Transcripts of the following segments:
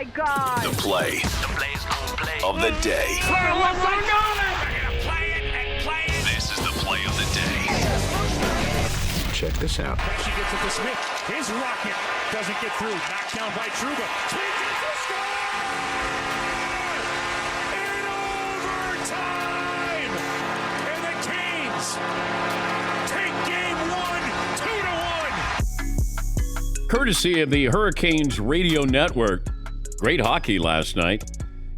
my God. The play of the day. This is the play of the day. Check this out. She gets it to Smith. His rocket doesn't get through. Knocked down by Truba. Smith gets the score! In overtime! And the Canes take game 1, 2-1. Courtesy of the Hurricanes Radio Network. Great hockey last night.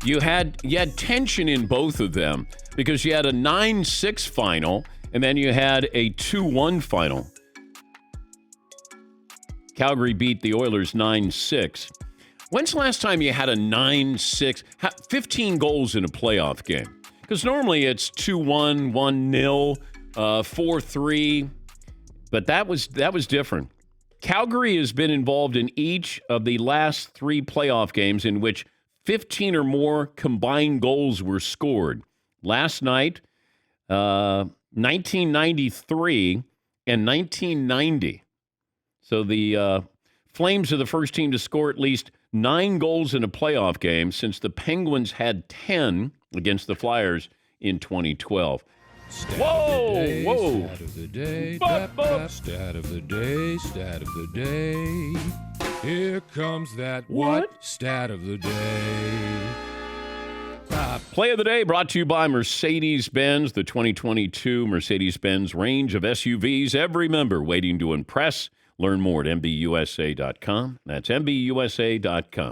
You had tension in both of them because you had a 9-6 final and then you had a 2-1 final. Calgary beat the Oilers 9-6. When's the last time you had a 9-6, 15 goals in a playoff game? Because normally it's 2-1, 1-0, 4-3, but that was different. Calgary has been involved in each of the last 3 playoff games in which 15 or more combined goals were scored. Last night, 1993 and 1990. So the Flames are the first team to score at least 9 goals in a playoff game since the Penguins had 10 against the Flyers in 2012. Whoa! Stat of the day, stat of the day, stat of the day. Here comes that what? Stat of the day. Play of the day brought to you by Mercedes-Benz, the 2022 Mercedes-Benz range of SUVs. Every member waiting to impress. Learn more at MBUSA.com. That's MBUSA.com.